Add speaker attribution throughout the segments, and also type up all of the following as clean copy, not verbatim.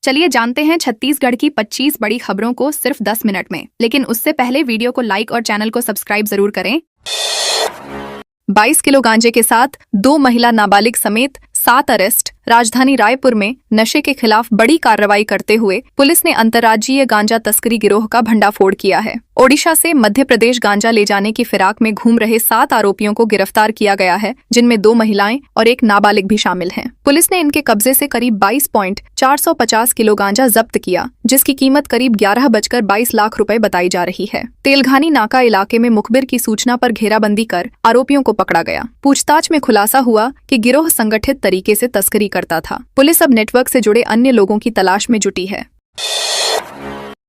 Speaker 1: चलिए जानते हैं छत्तीसगढ़ की 25 बड़ी खबरों को सिर्फ 10 मिनट में। लेकिन उससे पहले वीडियो को लाइक और चैनल को सब्सक्राइब जरूर करें। 22 किलो गांजे के साथ 2 महिला नाबालिग समेत 7 अरेस्ट। राजधानी रायपुर में नशे के खिलाफ बड़ी कार्रवाई करते हुए पुलिस ने अंतर्राज्यीय गांजा तस्करी गिरोह का भंडाफोड़ किया है। ओडिशा से मध्य प्रदेश गांजा ले जाने की फिराक में घूम रहे 7 आरोपियों को गिरफ्तार किया गया है, जिनमें 2 महिलाएं और 1 नाबालिग भी शामिल हैं। पुलिस ने इनके कब्जे से करीब 22.450 किलो गांजा जब्त किया, जिसकी कीमत करीब 11.22 लाख रुपए बताई जा रही है। तेलघानी नाका इलाके में मुखबिर की सूचना पर घेराबंदी कर आरोपियों को पकड़ा गया। पूछताछ में खुलासा हुआ कि गिरोह संगठित तरीके से तस्करी करता था। पुलिस अब नेटवर्क से जुड़े अन्य लोगों की तलाश में जुटी है।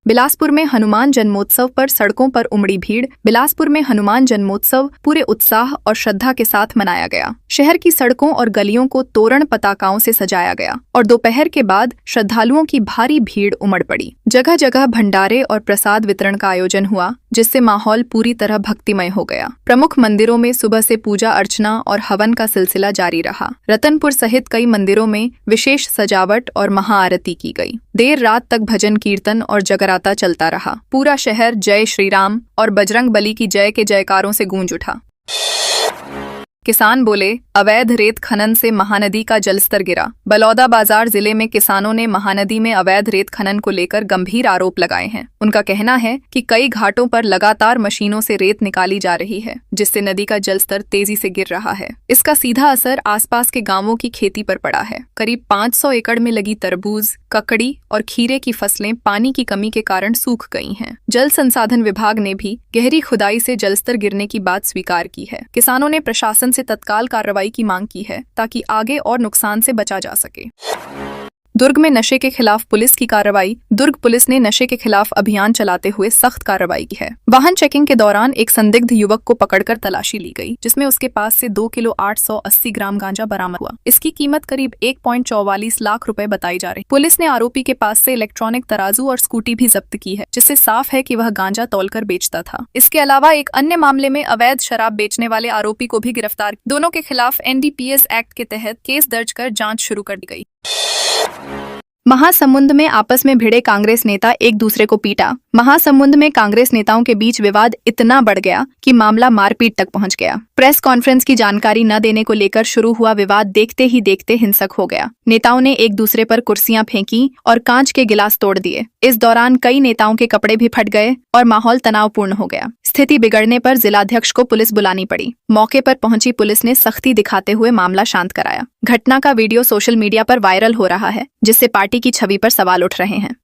Speaker 1: बिलासपुर में हनुमान जन्मोत्सव पर सड़कों पर उमड़ी भीड़। बिलासपुर में हनुमान जन्मोत्सव पूरे उत्साह और श्रद्धा के साथ मनाया गया। शहर की सड़कों और गलियों को तोरण पताकाओं से सजाया गया और दोपहर के बाद श्रद्धालुओं की भारी भीड़ उमड़ पड़ी। जगह जगह भंडारे और प्रसाद वितरण का आयोजन हुआ, जिससे माहौल पूरी तरह भक्तिमय हो गया। प्रमुख मंदिरों में सुबह से पूजा अर्चना और हवन का सिलसिला जारी रहा। रतनपुर सहित कई मंदिरों में विशेष सजावट और महाआरती की गई। देर रात तक भजन कीर्तन और जगराता चलता रहा। पूरा शहर जय श्री राम और बजरंग बली की जय के जयकारों से गूंज उठा। किसान बोले, अवैध रेत खनन से महानदी का जलस्तर गिरा। बलौदाबाजार जिले में किसानों ने महानदी में अवैध रेत खनन को लेकर गंभीर आरोप लगाए हैं। उनका कहना है कि कई घाटों पर लगातार मशीनों से रेत निकाली जा रही है, जिससे नदी का जलस्तर तेजी से गिर रहा है। इसका सीधा असर आसपास के गांवों की खेती पर पड़ा है। करीब 500 एकड़ में लगी तरबूज, ककड़ी और खीरे की फसलें पानी की कमी के कारण सूख गई हैं। जल संसाधन विभाग ने भी गहरी खुदाई से जलस्तर गिरने की बात स्वीकार की है। किसानों ने प्रशासन से तत्काल कार्रवाई की मांग की है, ताकि आगे और नुकसान से बचा जा सके। दुर्ग में नशे के खिलाफ पुलिस की कार्रवाई। दुर्ग पुलिस ने नशे के खिलाफ अभियान चलाते हुए सख्त कार्रवाई की है। वाहन चेकिंग के दौरान एक संदिग्ध युवक को पकड़कर तलाशी ली गई, जिसमें उसके पास से 2 किलो 880 ग्राम गांजा बरामद हुआ। इसकी कीमत करीब 1.44 लाख रुपए बताई जा रही। पुलिस ने आरोपी के पास से इलेक्ट्रॉनिक तराजू और स्कूटी भी जब्त की है, जिससे साफ है कि वह गांजा तौलकर बेचता था। इसके अलावा एक अन्य मामले में अवैध शराब बेचने वाले आरोपी को भी गिरफ्तार। दोनों के खिलाफ NDPS एक्ट के तहत केस दर्ज कर जाँच शुरू कर दी गई। महासमुंद में आपस में भिड़े कांग्रेस नेता एक दूसरे को पीटा। महासमुंद में कांग्रेस नेताओं के बीच विवाद इतना बढ़ गया कि मामला मारपीट तक पहुंच गया। प्रेस कॉन्फ्रेंस की जानकारी न देने को लेकर शुरू हुआ विवाद देखते ही देखते हिंसक हो गया। नेताओं ने एक दूसरे पर कुर्सियां फेंकी और कांच के गिलास तोड़ दिए। इस दौरान कई नेताओं के कपड़े भी फट गए और माहौल तनावपूर्ण हो गया। स्थिति बिगड़ने पर जिलाध्यक्ष को पुलिस बुलानी पड़ी। मौके पर पहुंची पुलिस ने सख्ती दिखाते हुए मामला शांत कराया। घटना का वीडियो सोशल मीडिया पर वायरल हो रहा है, जिससे पार्टी की छवि पर सवाल उठ रहे हैं।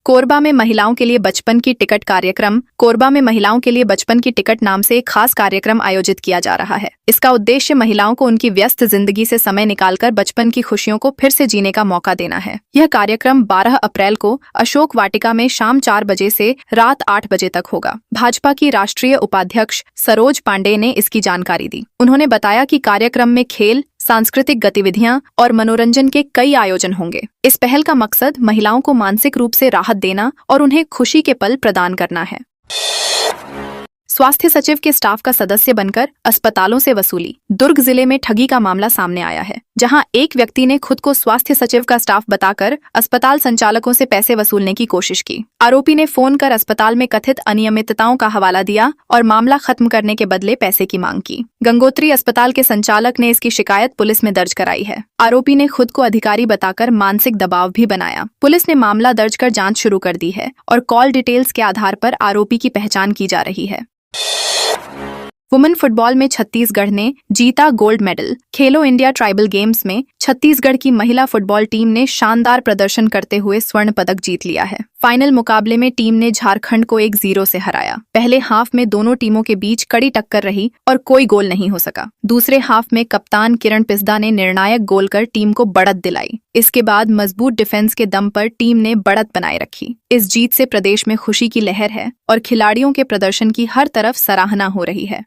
Speaker 1: कोरबा में महिलाओं के लिए बचपन की टिकट कार्यक्रम। कोरबा में महिलाओं के लिए बचपन की टिकट नाम से एक खास कार्यक्रम आयोजित किया जा रहा है। इसका उद्देश्य महिलाओं को उनकी व्यस्त जिंदगी से समय निकालकर बचपन की खुशियों को फिर से जीने का मौका देना है। यह कार्यक्रम 12 अप्रैल को अशोक वाटिका में शाम 4 बजे से रात 8 बजे तक होगा। भाजपा की राष्ट्रीय उपाध्यक्ष सरोज पांडे ने इसकी जानकारी दी। उन्होंने बताया कि कार्यक्रम में खेल, सांस्कृतिक गतिविधियां और मनोरंजन के कई आयोजन होंगे। इस पहल का मकसद महिलाओं को मानसिक रूप से राहत देना और उन्हें खुशी के पल प्रदान करना है। स्वास्थ्य सचिव के स्टाफ का सदस्य बनकर अस्पतालों से वसूली। दुर्ग जिले में ठगी का मामला सामने आया है, जहां एक व्यक्ति ने खुद को स्वास्थ्य सचिव का स्टाफ बताकर अस्पताल संचालकों से पैसे वसूलने की कोशिश की। आरोपी ने फोन कर अस्पताल में कथित अनियमितताओं का हवाला दिया और मामला खत्म करने के बदले पैसे की मांग की। गंगोत्री अस्पताल के संचालक ने इसकी शिकायत पुलिस में दर्ज कराई है। आरोपी ने खुद को अधिकारी बताकर मानसिक दबाव भी बनाया। पुलिस ने मामला दर्ज कर जाँच शुरू कर दी है और कॉल डिटेल्स के आधार पर आरोपी की पहचान की जा रही है। वुमेन फुटबॉल में छत्तीसगढ़ ने जीता गोल्ड मेडल। खेलो इंडिया ट्राइबल गेम्स में छत्तीसगढ़ की महिला फुटबॉल टीम ने शानदार प्रदर्शन करते हुए स्वर्ण पदक जीत लिया है। फाइनल मुकाबले में टीम ने झारखंड को 1-0 से हराया। पहले हाफ में दोनों टीमों के बीच कड़ी टक्कर रही और कोई गोल नहीं हो सका। दूसरे हाफ में कप्तान किरण पिस्दा ने निर्णायक गोल कर टीम को बढ़त दिलाई। इसके बाद मजबूत डिफेंस के दम पर टीम ने बढ़त बनाए रखी। इस जीत से प्रदेश में खुशी की लहर है और खिलाड़ियों के प्रदर्शन की हर तरफ सराहना हो रही है।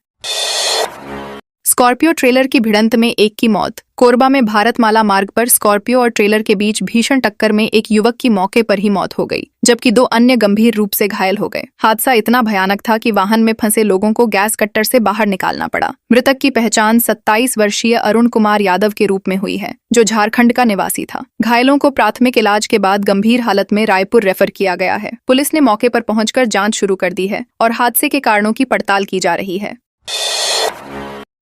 Speaker 1: स्कॉर्पियो ट्रेलर की भिड़ंत में एक की मौत। कोरबा में भारतमाला मार्ग पर स्कॉर्पियो और ट्रेलर के बीच भीषण टक्कर में एक युवक की मौके पर ही मौत हो गई, जबकि 2 अन्य गंभीर रूप से घायल हो गए। हादसा इतना भयानक था कि वाहन में फंसे लोगों को गैस कट्टर से बाहर निकालना पड़ा। मृतक की पहचान 27 वर्षीय अरुण कुमार यादव के रूप में हुई है, जो झारखंड का निवासी था। घायलों को प्राथमिक इलाज के बाद गंभीर हालत में रायपुर रेफर किया गया है। पुलिस ने मौके पर पहुंचकर जांच शुरू कर दी है और हादसे के कारणों की पड़ताल की जा रही है।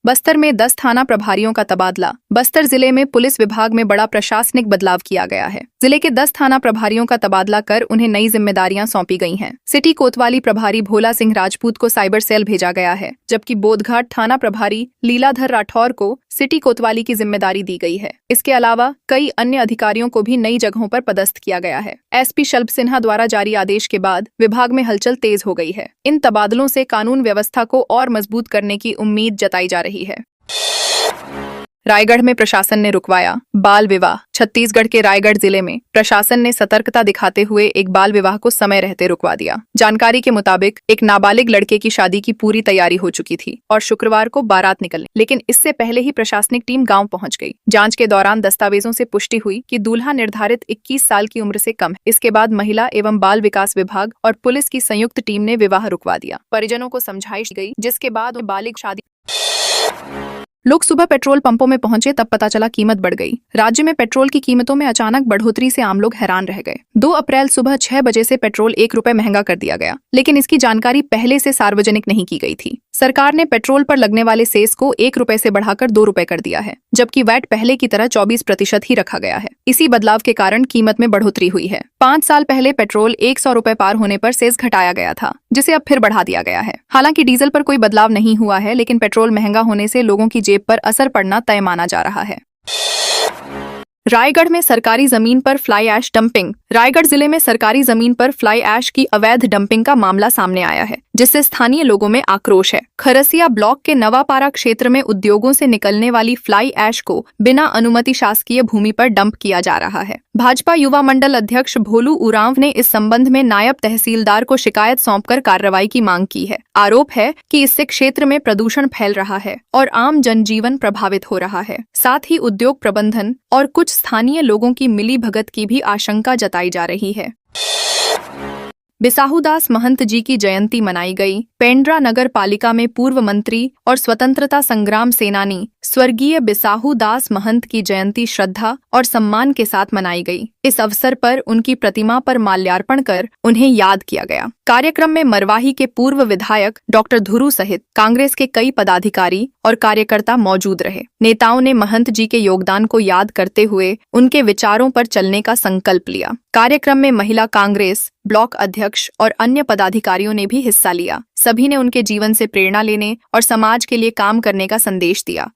Speaker 1: बस्तर में 10 थाना प्रभारियों का तबादला। बस्तर जिले में पुलिस विभाग में बड़ा प्रशासनिक बदलाव किया गया है। जिले के 10 थाना प्रभारियों का तबादला कर उन्हें नई जिम्मेदारियां सौंपी गई हैं। सिटी कोतवाली प्रभारी भोला सिंह राजपूत को साइबर सेल भेजा गया है, जबकि बोधघाट थाना प्रभारी लीलाधर राठौर को सिटी कोतवाली की जिम्मेदारी दी गई है। इसके अलावा कई अन्य अधिकारियों को भी नई जगहों पर पदस्थ किया गया है। एसपी शल्भ सिन्हा द्वारा जारी आदेश के बाद विभाग में हलचल तेज हो गई है। इन तबादलों से कानून व्यवस्था को और मजबूत करने की उम्मीद जताई जा रही है। रायगढ़ में प्रशासन ने रुकवाया बाल विवाह। छत्तीसगढ़ के रायगढ़ जिले में प्रशासन ने सतर्कता दिखाते हुए एक बाल विवाह को समय रहते रुकवा दिया। जानकारी के मुताबिक एक नाबालिग लड़के की शादी की पूरी तैयारी हो चुकी थी और शुक्रवार को बारात निकलनी, लेकिन इससे पहले ही प्रशासनिक टीम गांव पहुंच गई। जांच के दौरान दस्तावेजों से पुष्टि हुई कि दूल्हा निर्धारित 21 साल की उम्र से कम है। इसके बाद महिला एवं बाल विकास विभाग और पुलिस की संयुक्त टीम ने विवाह रुकवा दिया। परिजनों को समझाइश गई, जिसके बाद बालिग शादी। लोग सुबह पेट्रोल पंपों में पहुंचे तब पता चला कीमत बढ़ गई। राज्य में पेट्रोल की कीमतों में अचानक बढ़ोतरी से आम लोग हैरान रह गए। 2 अप्रैल सुबह 6 बजे से पेट्रोल 1 रुपए महंगा कर दिया गया, लेकिन इसकी जानकारी पहले से सार्वजनिक नहीं की गई थी। सरकार ने पेट्रोल पर लगने वाले सेस को 1 रुपए से बढ़ाकर 2 रुपए कर दिया है, जबकि वैट पहले की तरह 24% ही रखा गया है। इसी बदलाव के कारण कीमत में बढ़ोतरी हुई है। 5 साल पहले पेट्रोल 100 रुपए पार होने पर सेस घटाया गया था, जिसे अब फिर बढ़ा दिया गया है। हालांकि डीजल पर कोई बदलाव नहीं हुआ है, लेकिन पेट्रोल महंगा होने से लोगों की जेब पर असर पड़ना तय माना जा रहा है। रायगढ़ में सरकारी जमीन पर फ्लाई ऐश डंपिंग। रायगढ़ जिले में सरकारी जमीन पर फ्लाई ऐश की अवैध डंपिंग का मामला सामने आया है, जिससे स्थानीय लोगों में आक्रोश है। खरसिया ब्लॉक के नवापारा क्षेत्र में उद्योगों से निकलने वाली फ्लाई ऐश को बिना अनुमति शासकीय भूमि पर डंप किया जा रहा है। भाजपा युवा मंडल अध्यक्ष भोलू उरांव ने इस संबंध में नायब तहसीलदार को शिकायत सौंपकर कार्रवाई की मांग की है। आरोप है कि इससे क्षेत्र में प्रदूषण फैल रहा है और आम जनजीवन प्रभावित हो रहा है। साथ ही उद्योग प्रबंधन और कुछ स्थानीय लोगों की मिलीभगत की भी आशंका जताई जा रही है। बिसाहूदास महंत जी की जयंती मनाई गई। पेंड्रा नगर पालिका में पूर्व मंत्री और स्वतंत्रता संग्राम सेनानी स्वर्गीय बिसाहूदास महंत की जयंती श्रद्धा और सम्मान के साथ मनाई गई। इस अवसर पर उनकी प्रतिमा पर माल्यार्पण कर उन्हें याद किया गया। कार्यक्रम में मरवाही के पूर्व विधायक डॉक्टर धुरू सहित कांग्रेस के कई पदाधिकारी और कार्यकर्ता मौजूद रहे। नेताओं ने महंत जी के योगदान को याद करते हुए उनके विचारों पर चलने का संकल्प लिया। कार्यक्रम में महिला कांग्रेस ब्लॉक अध्यक्ष और अन्य पदाधिकारियों ने भी हिस्सा लिया। सभी ने उनके जीवन से प्रेरणा लेने और समाज के लिए काम करने का संदेश दिया।